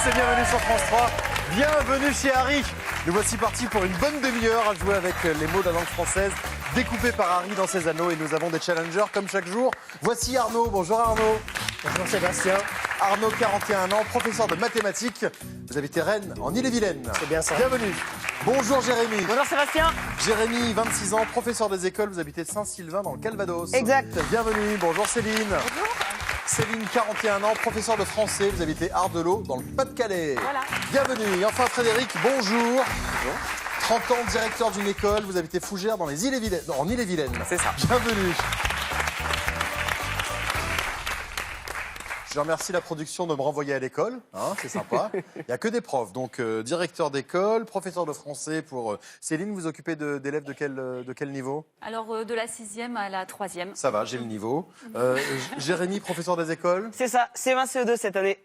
tous et bienvenue sur France 3. Bienvenue chez Harry. Nous voici partis pour une bonne demi-heure à jouer avec les mots de la langue française découpés par Harry dans ses anneaux. Et nous avons des challengers comme chaque jour. Voici Arnaud. Bonjour Arnaud. Bonjour Sébastien. Arnaud, 41 ans, professeur de mathématiques. Vous habitez Rennes, en Île-et-Vilaine. C'est bien ça. Bienvenue. Bonjour Jérémy. Bonjour Sébastien. Jérémy, 26 ans, professeur des écoles. Vous habitez Saint-Sylvain dans le Calvados. Exact. Bienvenue. Bonjour Céline. Bonjour. Céline, 41 ans, professeur de français. Vous habitez Ardelot dans le Pas-de-Calais. Voilà. Bienvenue. Et enfin Frédéric, bonjour. Bonjour. 30 ans, directeur d'une école. Vous habitez Fougères dans les Îles-et-Vilaine. En Île-et-Vilaine. C'est ça. Bienvenue. Je remercie la production de me renvoyer à l'école, hein, c'est sympa. Il n'y a que des profs, donc directeur d'école, professeur de français pour Céline. Vous occupez d'élèves de quel niveau? Alors, de la 6e à la 3e. Ça va, j'ai le niveau. Jérémy, professeur des écoles? C'est ça, CE1, CE2 cette année.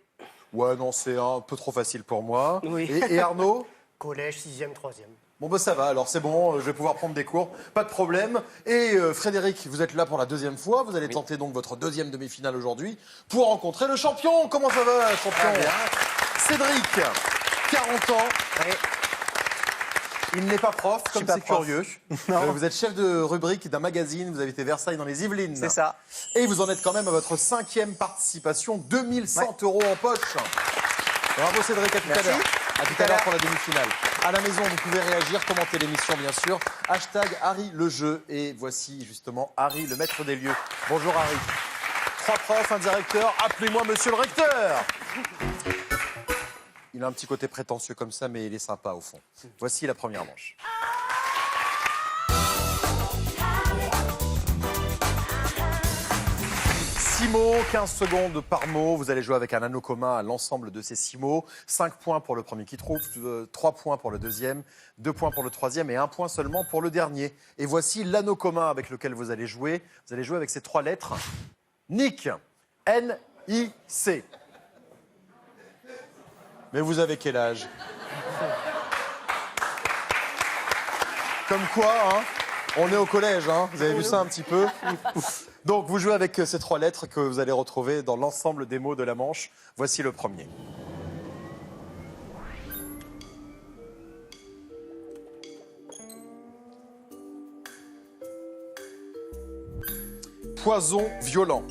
Ouais, non, c'est un peu trop facile pour moi. Oui. Et Arnaud? Collège, 6e, 3e. Bon, bah ça va, alors c'est bon, je vais pouvoir prendre des cours, pas de problème. Et Frédéric, vous êtes là pour la deuxième fois, vous allez tenter donc votre deuxième demi-finale aujourd'hui pour rencontrer le champion. Comment ça va, champion? Cédric, 40 ans. Oui. Il n'est pas prof, comme pas c'est prof. curieux. Vous êtes chef de rubrique d'un magazine, vous habitez Versailles dans les Yvelines. C'est ça. Et vous en êtes quand même à votre 5e participation, 2100 € en poche. Bravo Cédric, à tout à l'heure. À tout à l'heure pour la demi-finale. À la maison, vous pouvez réagir, commenter l'émission bien sûr. Hashtag Harry le jeu. Et voici justement Harry, le maître des lieux. Bonjour Harry. 3 profs, un directeur. Appelez-moi monsieur le recteur. Il a un petit côté prétentieux comme ça, mais il est sympa au fond. Voici la première manche. 6 mots, 15 secondes par mot. Vous allez jouer avec un anneau commun à l'ensemble de ces 6 mots. 5 points pour le premier qui trouve, 3 points pour le deuxième, 2 points pour le troisième et 1 point seulement pour le dernier. Et voici l'anneau commun avec lequel vous allez jouer. Vous allez jouer avec ces 3 lettres. Nick. N-I-C. Mais vous avez quel âge? Comme quoi, hein, on est au collège, hein. Vous avez vu ça un petit peu? Donc, vous jouez avec ces 3 lettres que vous allez retrouver dans l'ensemble des mots de la manche. Voici le premier. Poison violent.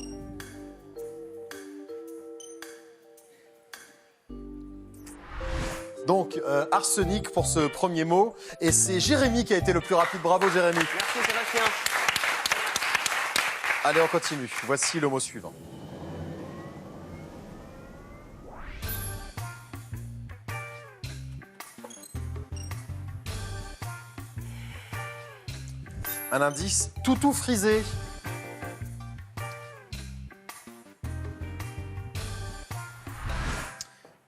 Donc, arsenic pour ce premier mot. Et c'est Jérémy qui a été le plus rapide. Bravo, Jérémy. Merci Sébastien. Allez, on continue. Voici le mot suivant. Un indice, toutou frisé.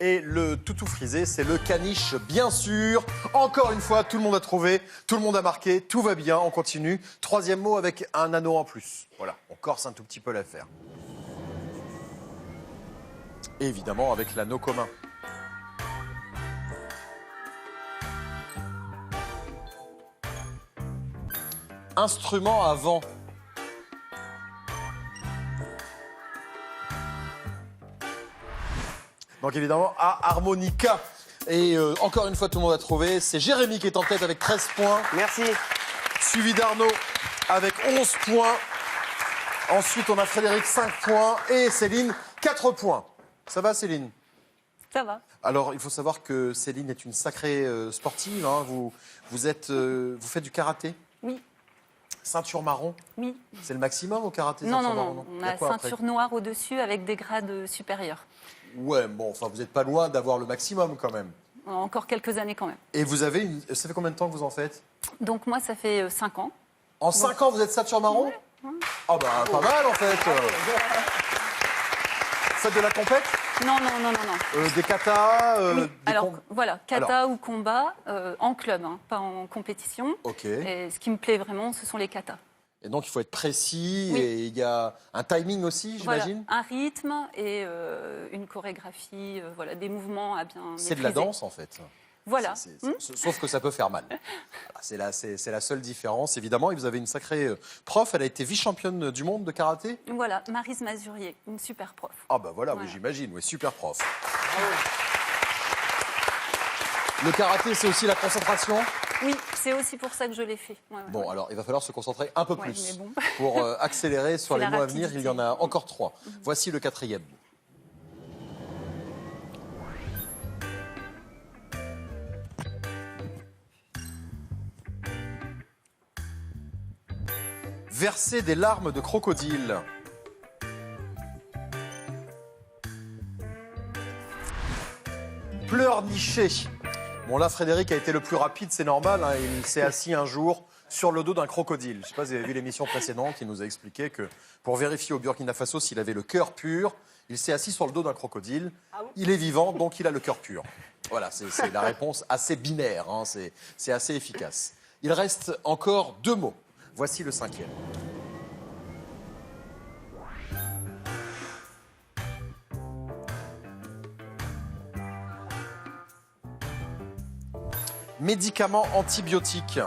Et le toutou frisé, c'est le caniche, bien sûr. Encore une fois, tout le monde a trouvé, tout le monde a marqué, tout va bien, on continue. 3e mot avec un anneau en plus. Voilà, on corse un tout petit peu l'affaire. Et évidemment, avec l'anneau commun. Instrument à vent. Donc évidemment, à harmonica. Et encore une fois, tout le monde a trouvé. C'est Jérémy qui est en tête avec 13 points. Merci. Suivi d'Arnaud avec 11 points. Ensuite, on a Frédéric, 5 points. Et Céline, 4 points. Ça va, Céline? Ça va. Alors, il faut savoir que Céline est une sacrée sportive. Hein. Vous faites du karaté? Oui. Ceinture marron? Oui. C'est le maximum au karaté? Non, ceinture non, marron, non. Il On y a a quoi après? ceinture noire au-dessus avec des grades supérieurs. Ouais, bon, enfin, vous n'êtes pas loin d'avoir le maximum quand même. Encore quelques années quand même. Et vous avez ça fait combien de temps que vous en faites? Donc moi, ça fait 5 ans. En 5 ans, vous êtes ceinture marron? Ah bah, pas mal en fait. Faites de la compète? Non, non, non, non, non. Des katas Oui. des Alors, com- voilà, kata ou combat en club, hein, pas en compétition. Ok. Et ce qui me plaît vraiment, ce sont les katas. Et donc, il faut être précis Oui. et il y a un timing aussi, Voilà, j'imagine? un rythme et une chorégraphie, voilà, des mouvements à bien C'est de la maîtriser. danse en fait. Voilà. Sauf que ça peut faire mal. Voilà, c'est la seule différence, évidemment. Et vous avez une sacrée prof, elle a été vice-championne du monde de karaté? Voilà, Maryse Mazurier, une super prof. Ah bah voilà, Voilà. oui, j'imagine, oui, super prof. Le karaté, c'est aussi la concentration? Oui, c'est aussi pour ça que je l'ai fait. Ouais. Bon, alors, il va falloir se concentrer un peu Ouais, plus mais bon. pour accélérer sur C'est les la mots à venir. Il y en a rapidité. encore 3. Voici le 4e. Verser des larmes de crocodile. Pleurnicher. Bon, là, Frédéric a été le plus rapide, c'est normal. Hein, il s'est assis un jour sur le dos d'un crocodile. Je ne sais pas si vous avez vu l'émission précédente, il nous a expliqué que pour vérifier au Burkina Faso s'il avait le cœur pur, il s'est assis sur le dos d'un crocodile. Il est vivant, donc il a le cœur pur. Voilà, c'est la réponse assez binaire, hein, c'est assez efficace. Il reste encore 2 mots. Voici le 5e. Médicaments antibiotiques.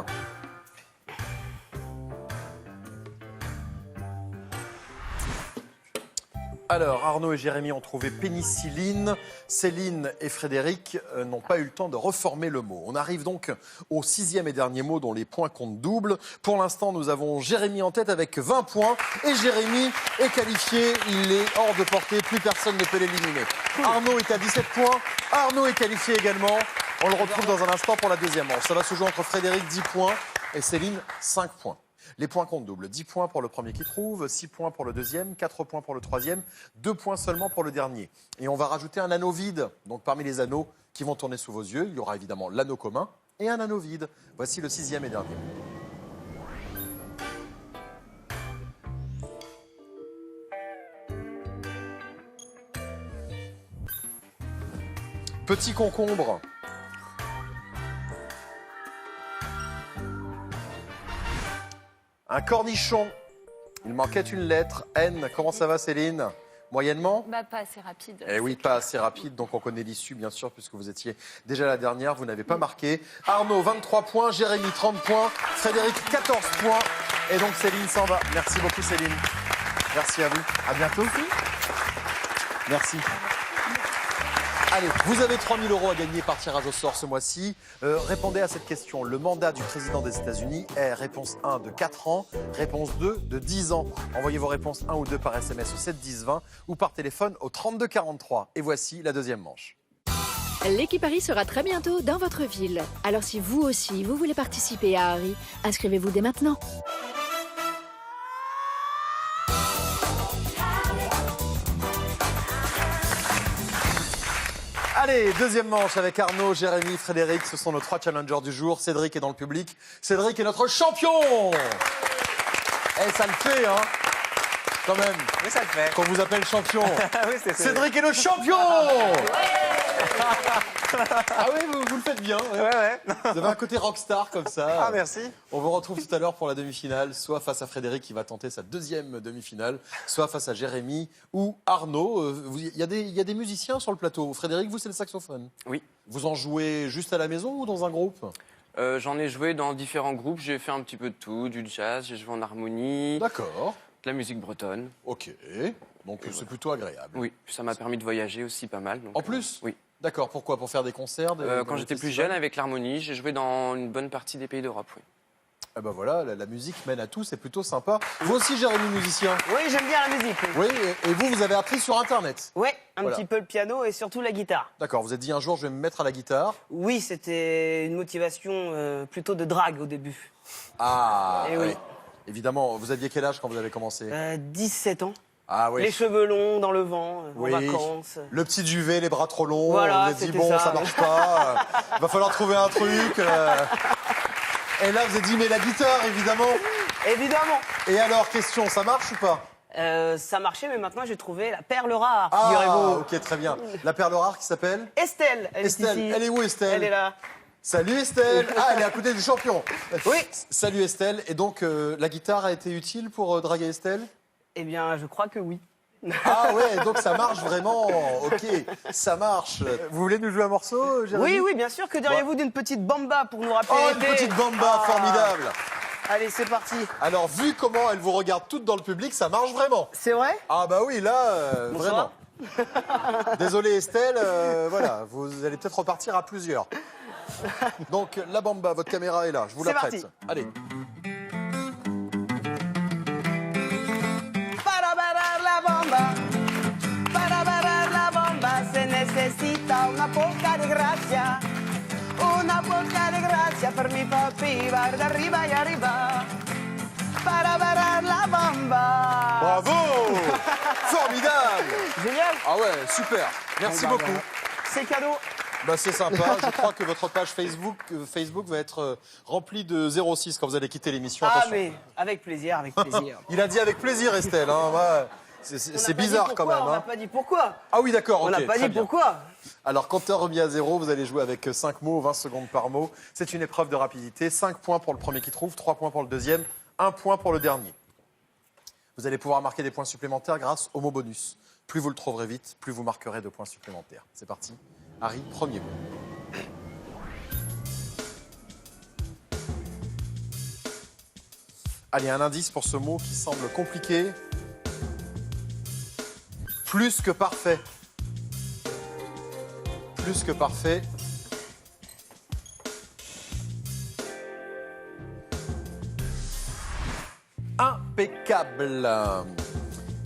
Alors, Arnaud et Jérémy ont trouvé pénicilline. Céline et Frédéric n'ont pas eu le temps de reformer le mot. On arrive donc au 6e et dernier mot dont les points comptent double. Pour l'instant, nous avons Jérémy en tête avec 20 points. Et Jérémy est qualifié. Il est hors de portée. Plus personne ne peut l'éliminer. Arnaud est à 17 points. Arnaud est qualifié également. On le retrouve dans un instant pour la deuxième manche. Ça va se jouer entre Frédéric, 10 points, et Céline, 5 points. Les points comptent double. 10 points pour le premier qui trouve, 6 points pour le deuxième, 4 points pour le troisième, 2 points seulement pour le dernier. Et on va rajouter un anneau vide. Donc parmi les anneaux qui vont tourner sous vos yeux, il y aura évidemment l'anneau commun et un anneau vide. Voici le 6e et dernier. Petit concombre. Un cornichon. Il manquait une lettre. N. Comment ça va, Céline? Moyennement? Bah, pas assez rapide. Eh oui, pas assez rapide. Donc on connaît l'issue, bien sûr, puisque vous étiez déjà la dernière. Vous n'avez pas marqué. Arnaud, 23 points. Jérémy, 30 points. Frédéric, 14 points. Et donc Céline s'en va. Merci beaucoup, Céline. Merci à vous. À bientôt. Merci. Allez, vous avez 3 000 € à gagner par tirage au sort ce mois-ci. Répondez à cette question. Le mandat du président des États-Unis est réponse 1 de 4 ans, réponse 2 de 10 ans. Envoyez vos réponses 1 ou 2 par SMS au 7 10 20 ou par téléphone au 32 43. Et voici la deuxième manche. L'équipe Harry sera très bientôt dans votre ville. Alors si vous aussi, vous voulez participer à Harry, inscrivez-vous dès maintenant. Allez, deuxième manche avec Arnaud, Jérémy, Frédéric. Ce sont nos 3 challengers du jour. Cédric est dans le public. Cédric est notre champion. Eh, ça le fait, hein, quand même. Oui, ça le fait. Qu'on vous appelle champion. Oui, c'est Cédric est le champion. Ah oui, vous le faites bien. Ouais. Ouais. Vous avez un côté rockstar comme ça. Ah, merci. On vous retrouve tout à l'heure pour la demi-finale, soit face à Frédéric qui va tenter sa deuxième demi-finale, soit face à Jérémy ou Arnaud. Il y a des musiciens sur le plateau. Frédéric, vous, c'est le saxophone. Oui. Vous en jouez juste à la maison ou dans un groupe? J'en ai joué dans différents groupes. J'ai fait un petit peu de tout, du jazz, j'ai joué en harmonie, de D'accord. la musique bretonne. Ok. Donc c'est plutôt agréable. Oui, ça m'a permis de voyager aussi pas mal. Donc, En plus? oui. D'accord. Pourquoi? Pour faire des concerts Quand j'étais plus jeune, avec l'harmonie, j'ai joué dans une bonne partie des pays d'Europe. Oui. Ah ben voilà, la musique mène à tout, c'est plutôt sympa. Vous aussi, Jérémy, musicien? Oui, j'aime bien la musique. Oui, et vous avez appris sur Internet? Oui, un Voilà. petit peu le piano et surtout la guitare. D'accord, vous êtes dit un jour, je vais me mettre à la guitare. Oui, c'était une motivation plutôt de drague au début. Ah, Eh oui. Évidemment, vous aviez quel âge quand vous avez commencé? 17 ans. Ah oui. Les cheveux longs dans le vent, Oui. en vacances. Le petit duvet, les bras trop longs. Voilà, on vous a dit, c'était bon, ça. ça marche pas. Va falloir trouver un truc. Et là, vous avez dit, mais la guitare, évidemment. Évidemment. Et alors, question, ça marche ou pas? Ça marchait, mais maintenant j'ai trouvé la perle rare, Ah, figurez-vous. ok, très bien. La perle rare qui s'appelle Estelle, elle Estelle. est ici. Elle est où, Estelle? Elle est là. Salut, Estelle. Ah, elle est à côté du champion. Oui. Salut, Estelle. Et donc, la guitare a été utile pour draguer Estelle? Eh bien, je crois que oui. Ah ouais, donc ça marche vraiment. Ok, ça marche. Vous voulez nous jouer un morceau, Jérémy? Oui, oui, bien sûr. Que diriez-vous d'une petite bamba pour nous rappeler Oh, une l'été petite bamba, Ah. formidable. Allez, c'est parti. Alors, vu comment elle vous regarde toutes dans le public, ça marche vraiment. C'est vrai? Ah bah oui, là, Bonsoir. vraiment. Désolé Estelle, voilà, vous allez peut-être repartir à plusieurs. Donc, la bamba, votre caméra est là, je vous la C'est prête. parti. Allez. Para bailar la bomba, para bailar la bomba se necesita una poca de gracia per mi papi, va de arriba y arriba. Para bailar la bomba. Bravo. Formidable. Génial. Ah ouais, super. Merci beaucoup. C'est cadeau. Bah, c'est sympa. Je crois que votre page Facebook va être remplie de 06 quand vous allez quitter l'émission. Ah, Attention. mais avec plaisir, avec plaisir. Il a dit avec plaisir, Estelle. Hein. Ouais. C'est bizarre quand même. On n'a Hein. pas dit pourquoi. Ah oui, d'accord. On n'a ok, pas très dit bien. pourquoi. Alors, compteur remis à 0, vous allez jouer avec 5 mots, 20 secondes par mot. C'est une épreuve de rapidité. 5 points pour le premier qui trouve, 3 points pour le deuxième, 1 point pour le dernier. Vous allez pouvoir marquer des points supplémentaires grâce au mot bonus. Plus vous le trouverez vite, plus vous marquerez de points supplémentaires. C'est parti. Harry, premier mot. Allez, un indice pour ce mot qui semble compliqué. Plus que parfait. Plus que parfait. Impeccable.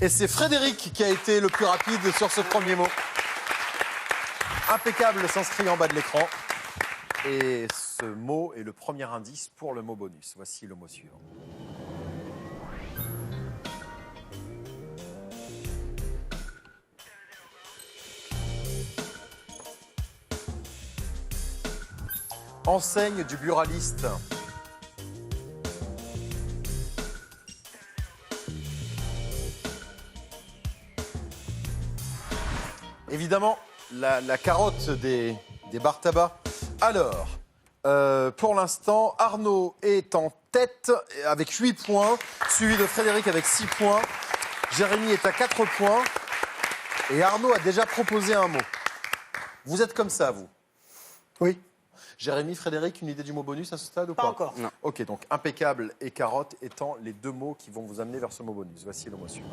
Et c'est Frédéric qui a été le plus rapide sur ce premier mot. Impeccable s'inscrit en bas de l'écran. Et ce mot est le premier indice pour le mot bonus. Voici le mot suivant. Enseigne du buraliste. Évidemment, la carotte des bars tabac. Alors, pour l'instant, Arnaud est en tête avec 8 points, suivi de Frédéric avec 6 points. Jérémy est à 4 points. Et Arnaud a déjà proposé un mot. Vous êtes comme ça, vous? Oui. Jérémy, Frédéric, une idée du mot bonus à ce stade ou pas? Pas encore. Non. Ok, donc impeccable et carotte étant les deux mots qui vont vous amener vers ce mot bonus. Voici le mot suivant.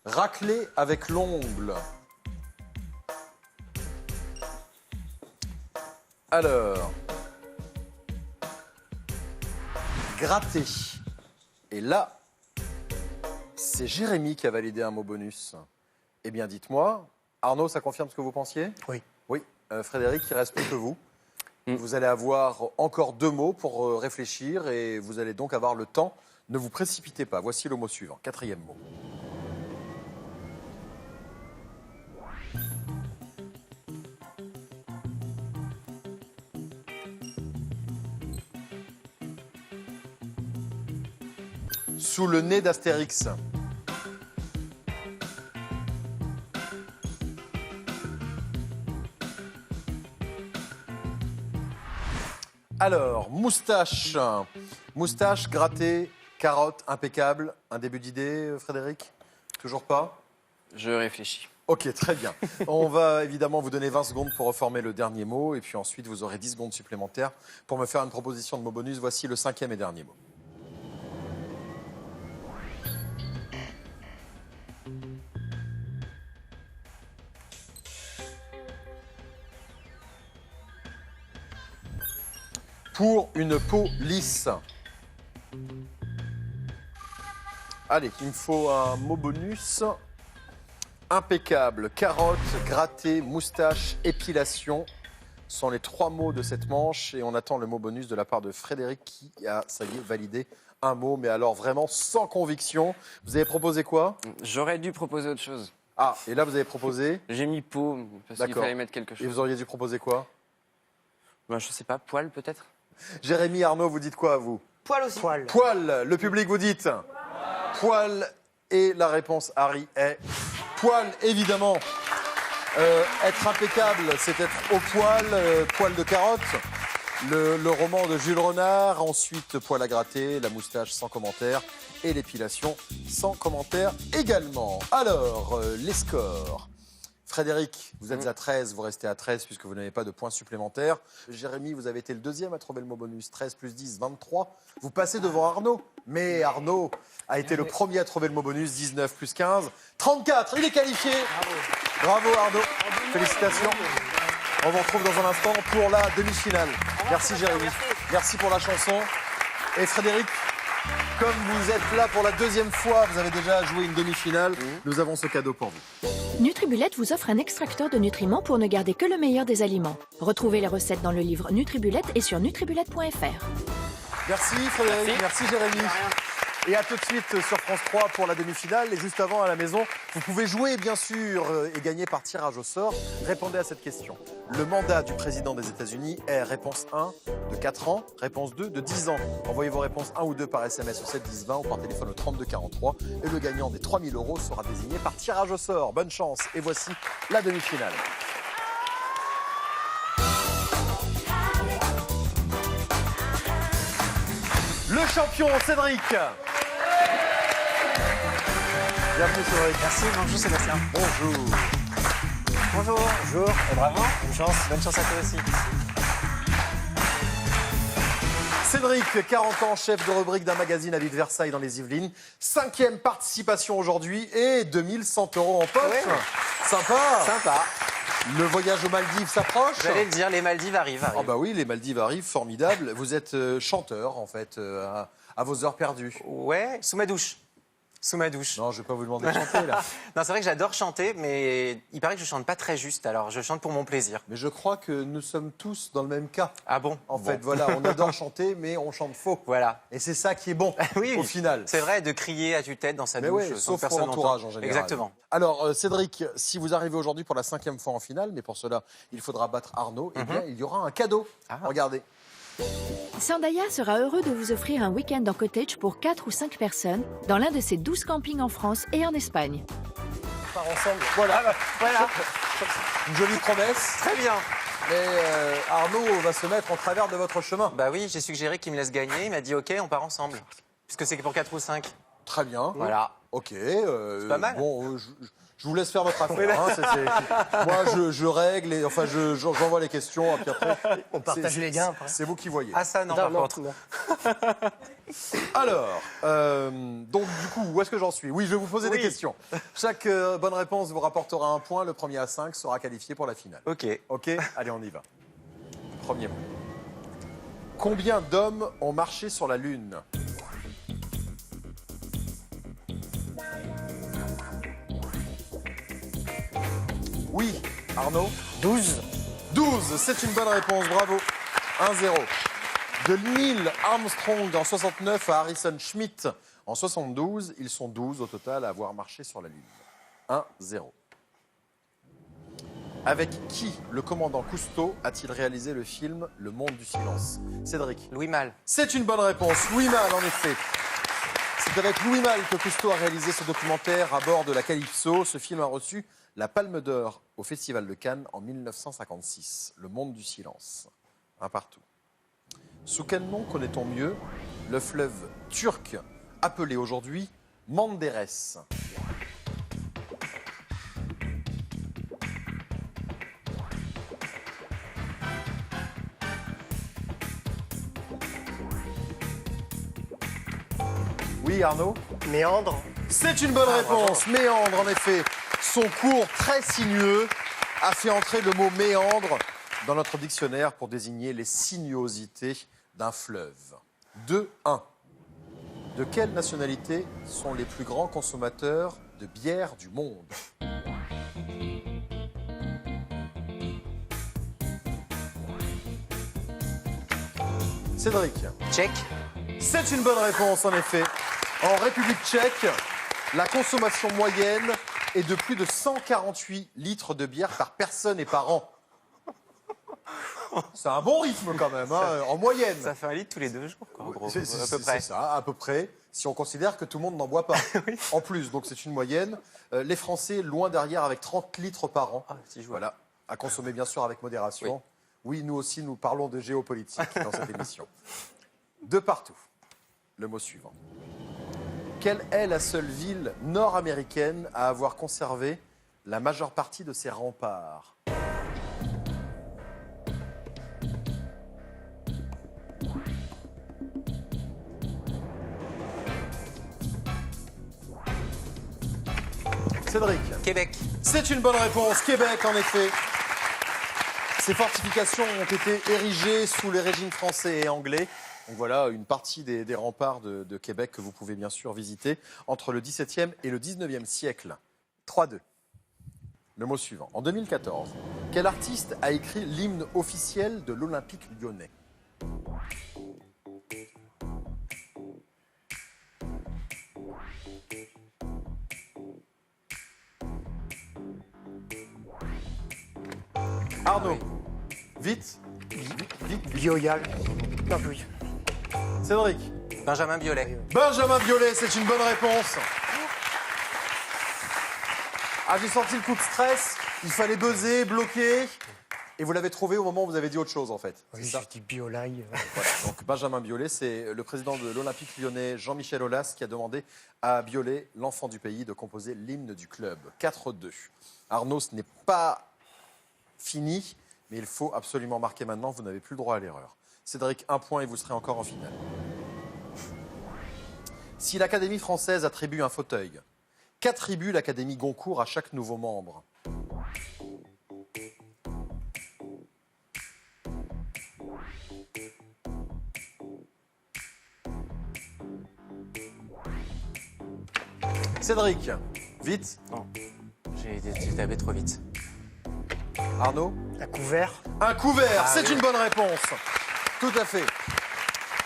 Racler avec l'ongle. Alors, gratter. Et là, c'est Jérémy qui a validé un mot bonus. Eh bien, dites-moi, Arnaud, ça confirme ce que vous pensiez? Oui. Oui. Frédéric, il reste plus que vous. Vous allez avoir encore 2 mots pour réfléchir et vous allez donc avoir le temps. Ne vous précipitez pas. Voici le mot suivant. 4e mot. Sous le nez d'Astérix. Alors, moustache. Moustache, grattée, carotte, impeccable. Un début d'idée, Frédéric? Toujours pas? Je réfléchis. Ok, très bien. On va évidemment vous donner 20 secondes pour reformer le dernier mot. Et puis ensuite, vous aurez 10 secondes supplémentaires pour me faire une proposition de mot bonus. Voici le 5e et dernier mot. Pour une peau lisse. Allez, il me faut un mot bonus. Impeccable, carotte, gratter, moustache, épilation sont les 3 mots de cette manche. Et on attend le mot bonus de la part de Frédéric qui a, ça y est, validé un mot. Mais alors vraiment sans conviction. Vous avez proposé quoi? J'aurais dû proposer autre chose. Ah, et là vous avez proposé? J'ai mis peau parce qu'il D'accord. fallait mettre quelque Et chose. vous auriez dû proposer quoi? Ben, je sais pas, poil peut-être. Jérémy, Arnaud, vous dites quoi à vous? Poil aussi. Poil. Poil, le public vous dites poil, et la réponse, Harry, est poil, évidemment. Être impeccable, c'est être au poil, poil de carotte. Le roman de Jules Renard, ensuite poil à gratter, la moustache sans commentaire et l'épilation sans commentaire également. Alors, les scores. Frédéric, vous êtes à 13, vous restez à 13 puisque vous n'avez pas de points supplémentaires. Jérémy, vous avez été le deuxième à trouver le mot bonus. 13 plus 10, 23. Vous passez devant Arnaud. Mais Arnaud a été le premier à trouver le mot bonus. 19 plus 15, 34. Il est qualifié. Bravo Arnaud. Félicitations. On vous retrouve dans un instant pour la demi-finale. Merci Jérémy. Merci pour la chanson. Et Frédéric, comme vous êtes là pour la deuxième fois, vous avez déjà joué une demi-finale, nous avons ce cadeau pour vous. Nutribullet vous offre un extracteur de nutriments pour ne garder que le meilleur des aliments. Retrouvez les recettes dans le livre Nutribullet et sur nutribullet.fr. Merci Frédéric, merci Jérémy. Et à tout de suite sur France 3 pour la demi-finale. Et juste avant, à la maison, vous pouvez jouer, bien sûr, et gagner par tirage au sort. Répondez à cette question. Le mandat du président des États-Unis est réponse 1 de 4 ans, réponse 2 de 10 ans. Envoyez vos réponses 1 ou 2 par SMS au 7 10 20 ou par téléphone au 32 43. Et le gagnant des 3 000 € sera désigné par tirage au sort. Bonne chance. Et voici la demi-finale. Le champion, Cédric. Bienvenue Cédric. Merci, bonjour Sébastien. Bonjour. Bonjour. Bonjour. Et bravo. Bonne chance à toi aussi. Cédric, 40 ans, chef de rubrique d'un magazine à l'île de Versailles dans les Yvelines. 5e participation aujourd'hui et 2100 € en poche. Ouais. Sympa. Sympa. Le voyage aux Maldives s'approche. J'allais le dire, les Maldives arrivent. Ah bah oui, les Maldives arrivent, formidable. Vous êtes chanteur en fait, à vos heures perdues. Ouais, sous ma douche. Sous ma douche. Non, je vais pas vous demander de chanter là. Non, c'est vrai que j'adore chanter, mais il paraît que je chante pas très juste, alors je chante pour mon plaisir. Mais je crois que nous sommes tous dans le même cas. Ah bon? En Bon. fait, voilà, on adore chanter, mais on chante faux. Voilà. Et c'est ça qui est bon, Oui, au final. C'est vrai, de crier à tue-tête dans sa Mais douche. ouais, sans sauf que pour personne l'entourage n'entende. en général. Exactement. Alors, Cédric, si vous arrivez aujourd'hui pour la 5e fois en finale, mais pour cela, il faudra battre Arnaud, eh bien, il y aura un cadeau. Ah. Regardez. Sandaya sera heureux de vous offrir un week-end en cottage pour 4 ou 5 personnes dans l'un de ses 12 campings en France et en Espagne. On part ensemble. Voilà, Voilà, une jolie promesse. très bien. Mais Arnaud va se mettre en travers de votre chemin. Bah oui, j'ai suggéré qu'il me laisse gagner, il m'a dit ok, on part ensemble. Puisque c'est pour 4 ou 5. Très bien. Voilà. Ok. C'est pas mal. Bon, je vous laisse faire votre affaire. Hein, moi, je règle, et, enfin, j'envoie les questions. Et puis après, On partage c'est- les gains après. C'est vous qui voyez. Ah ça, non, par contre. non. Alors, donc du coup, où est-ce que j'en suis? Oui, je vais vous poser des Oui. questions. Chaque bonne réponse vous rapportera un point. Le premier à 5 sera qualifié pour la finale. Ok. Ok, allez, on y va. Premier mot. Combien d'hommes ont marché sur la Lune? Oui, Arnaud? 12. 12, c'est une bonne réponse, bravo. 1-0. De Neil Armstrong en 69 à Harrison Schmitt en 72, ils sont 12 au total à avoir marché sur la Lune. 1-0. Avec qui le commandant Cousteau a-t-il réalisé le film Le Monde du Silence? Cédric. Louis Malle. C'est une bonne réponse. Louis Malle, en effet. C'est avec Louis Malle que Cousteau a réalisé ce documentaire à bord de la Calypso. Ce film a reçu la Palme d'Or au Festival de Cannes en 1956. Le Monde du Silence. Un partout. Sous quel nom connaît-on mieux le fleuve turc appelé aujourd'hui Menderes? Oui, Arnaud? Méandre. C'est une bonne réponse. Méandre, en effet. Son cours très sinueux a fait entrer le mot méandre dans notre dictionnaire pour désigner les sinuosités d'un fleuve. 2-1. De quelle nationalité sont les plus grands consommateurs de bière du monde? Cédric. Tchèque. C'est une bonne réponse, en effet. En République tchèque, la consommation moyenne est de plus de 148 litres de bière par personne et par an. C'est un bon rythme quand même, hein, en moyenne. Ça fait un litre tous les 2 jours, quoi, en gros. C'est à peu près. ça, à peu près, si on considère que tout le monde n'en boit pas. En plus, donc c'est une moyenne. Les Français, loin derrière, avec 30 litres par an. Ah, si je vois. Voilà, à consommer bien sûr avec modération. Oui, nous aussi, nous parlons de géopolitique dans cette émission. De partout. Le mot suivant. Quelle est la seule ville nord-américaine à avoir conservé la majeure partie de ces remparts? Cédric. Québec. C'est une bonne réponse. Québec, en effet. Ces fortifications ont été érigées sous les régimes français et anglais. Donc voilà une partie des remparts de Québec que vous pouvez bien sûr visiter entre le XVIIe et le XIXe siècle. 3-2. Le mot suivant. En 2014, quel artiste a écrit l'hymne officiel de l'Olympique lyonnais? Arnaud. Vite. Vite. Bioyal. Non, oui. Cédric. Benjamin Biolay. Benjamin Biolay, c'est une bonne réponse. Ah, j'ai senti le coup de stress. Il fallait buzzer, bloquer. Et vous l'avez trouvé au moment où vous avez dit autre chose, en fait. Oui, C'est ça j'ai dit Biolay. Voilà. Donc Benjamin Biolay, c'est le président de l'Olympique lyonnais, Jean-Michel Aulas, qui a demandé à Biolay, l'enfant du pays, de composer l'hymne du club. 4-2. Arnaud, ce n'est pas fini, mais il faut absolument marquer maintenant. Vous n'avez plus le droit à l'erreur. Cédric, 1 point et vous serez encore en finale. Si l'Académie française attribue un fauteuil, qu'attribue l'Académie Goncourt à chaque nouveau membre? Cédric, vite. Non, j'ai tapé trop vite. Arnaud? Un couvert. Un couvert, Ah, c'est oui. une bonne réponse. Tout à fait.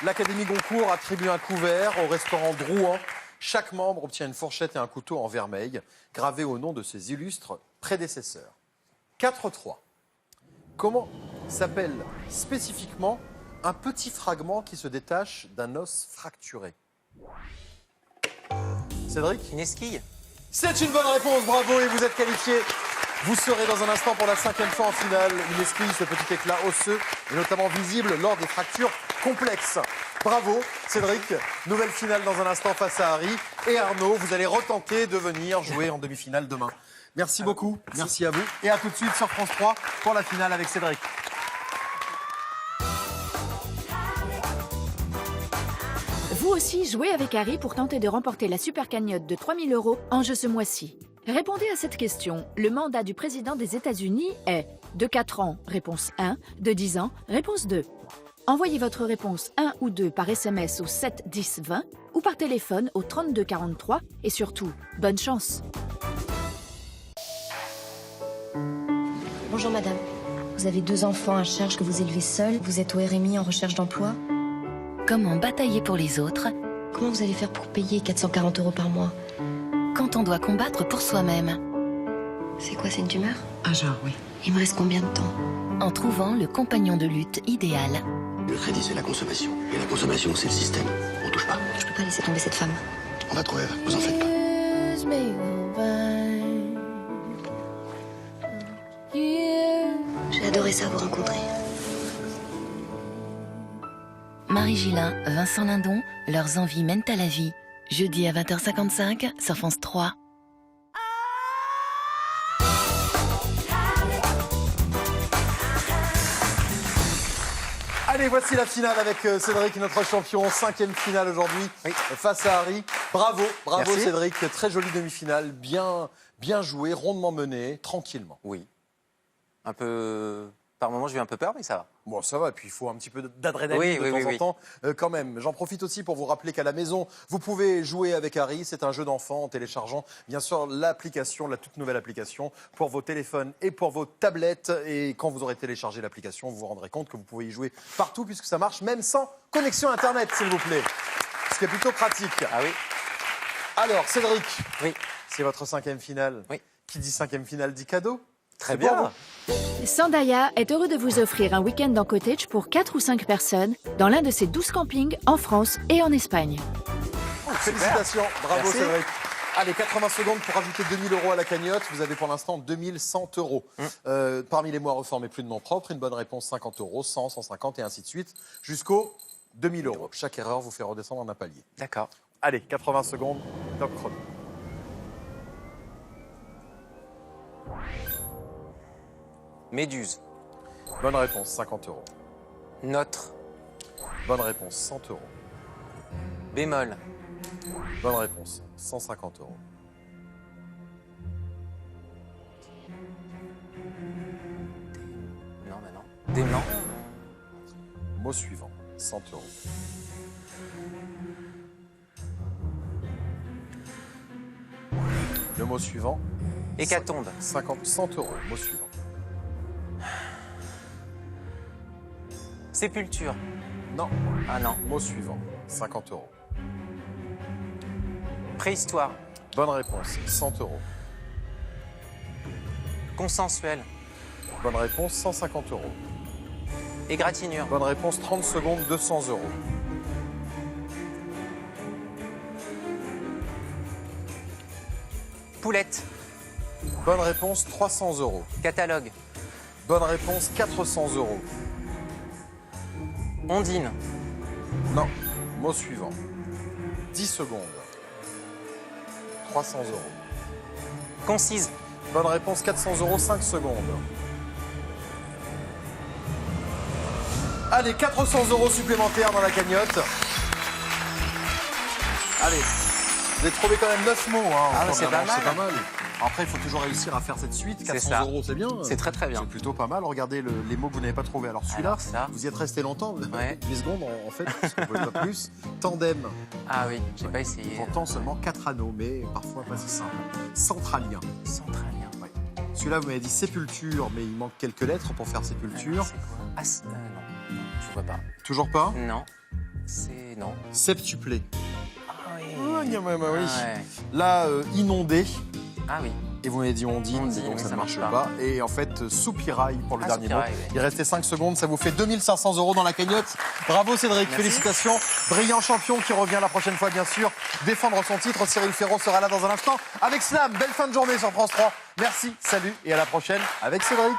L'Académie Goncourt attribue un couvert au restaurant Drouin. Chaque membre obtient une fourchette et un couteau en vermeil, gravé au nom de ses illustres prédécesseurs. 4-3. Comment s'appelle spécifiquement un petit fragment qui se détache d'un os fracturé? Cédric? Une esquille. C'est une bonne réponse, bravo, et vous êtes qualifié. Vous serez dans un instant pour la 5e fois en finale. Une esquille, ce petit éclat osseux, est notamment visible lors des fractures complexes. Bravo, Cédric. Nouvelle finale dans un instant face à Harry. Et Arnaud, vous allez retenter de venir jouer en demi-finale demain. Merci beaucoup, merci à vous. Et à tout de suite sur France 3 pour la finale avec Cédric. Vous aussi, jouez avec Harry pour tenter de remporter la super cagnotte de 3 000 € en jeu ce mois-ci. Répondez à cette question. Le mandat du président des États-Unis est de 4 ans, réponse 1, de 10 ans, réponse 2. Envoyez votre réponse 1 ou 2 par SMS au 7 10 20 ou par téléphone au 32 43 et surtout, bonne chance. Bonjour madame. Vous avez 2 enfants à charge que vous élevez seul. Vous êtes au RMI en recherche d'emploi. Comment batailler pour les autres Comment vous allez faire pour payer 440 € par mois? quand on doit combattre pour soi-même? C'est quoi, c'est une tumeur? Ah genre, oui. Il me reste combien de temps? En trouvant le compagnon de lutte idéal. Le crédit, c'est la consommation. Et la consommation, c'est le système. On touche pas. Je peux pas laisser tomber cette femme. On va trouver, vous en faites pas. J'ai adoré ça, vous rencontrer. Marie Gillin, Vincent Lindon, leurs envies mènent à la vie. Jeudi à 20h55 sur France 3. Allez, voici la finale avec Cédric, notre champion. 5e finale aujourd'hui face à Harry. Bravo, bravo Merci. Cédric. Très jolie demi-finale, bien joué, rondement mené, tranquillement. Oui. Un peu... Par moments, j'ai eu un peu peur, mais ça va. Bon, ça va, et puis il faut un petit peu d'adrénaline Oui, de oui, temps oui, en temps quand même. J'en profite aussi pour vous rappeler qu'à la maison, vous pouvez jouer avec Harry. C'est un jeu d'enfant en téléchargeant bien sûr l'application, la toute nouvelle application pour vos téléphones et pour vos tablettes. Et quand vous aurez téléchargé l'application, vous vous rendrez compte que vous pouvez y jouer partout puisque ça marche même sans connexion Internet, s'il vous plaît. Ce qui est plutôt pratique. Ah oui. Alors, Cédric, Oui. c'est votre 5e finale. Oui. Qui dit 5e finale dit cadeau. Très C'est bien. pour vous. Sandaya est heureux de vous offrir un week-end en cottage pour 4 ou 5 personnes dans l'un de ses 12 campings en France et en Espagne. Félicitations, bravo Merci. Cédric. Allez, 80 secondes pour ajouter 2 000 € à la cagnotte. Vous avez pour l'instant 2 100 €. Parmi les mois reformés, plus de noms propres. Une bonne réponse, 50 €, 100, 150 et ainsi de suite, jusqu'aux 2 000 €. Chaque erreur vous fait redescendre d'un palier. D'accord. Allez, 80 secondes, top chrono. Méduse. Bonne réponse, 50 euros. Notre. Bonne réponse, 100 euros. Bémol. Bonne réponse, 150 euros. Non, bah non. Dément. Mot suivant, 100 euros. Le mot suivant. Hécatombe. 100 euros. Mot suivant. Sépulture. Non. Ah non. Mot suivant. 50 euros. Préhistoire. Bonne réponse. 100 euros. Consensuel. Bonne réponse. 150 euros. Égratignure. Bonne réponse. 30 secondes. 200 euros. Poulette. Bonne réponse. 300 euros. Catalogue. Bonne réponse. 400 euros. Ondine. Non. Mot suivant. 10 secondes. 300 euros. Concise. Bonne réponse. 400 euros. 5 secondes. Allez, 400 euros supplémentaires dans la cagnotte. Allez, vous avez trouvé quand même 9 mots. Hein, Ah, c'est pas mal. C'est pas mal. Après, il faut toujours réussir à faire cette suite. 400 euros, c'est bien. C'est très très bien. C'est plutôt pas mal. Regardez les mots que vous n'avez pas trouvés. Alors celui-là, Alors, ça. vous y êtes resté longtemps. Ouais. 8 secondes en fait, parce qu'on ne pouvait pas plus. Tandem. Ah oui, j'ai pas essayé. Pourtant seulement 4 anneaux, mais parfois pas si simple. Centralien. Centralien. Ouais. Celui-là, vous m'avez dit sépulture, mais il manque quelques lettres pour faire sépulture. C'est quoi? Ah, non. Je vois pas. Toujours pas. Non. C'est. Non. Septuplé. Ah oui. Oui. Ouais. Là, inondé. Ah oui. Et vous m'avez dit ondine, Ondine, donc oui, ça ne ça marche marche pas. pas. Et en fait, soupirail pour le Ah, dernier mot. soupirail, oui. Il restait 5 secondes, ça vous fait 2500 euros dans la cagnotte. Bravo Cédric, Merci. félicitations. Brillant champion qui revient la prochaine fois, bien sûr. Défendre son titre, Cyril Ferraud sera là dans un instant. Avec Slam, belle fin de journée sur France 3. Merci, salut et à la prochaine avec Cédric.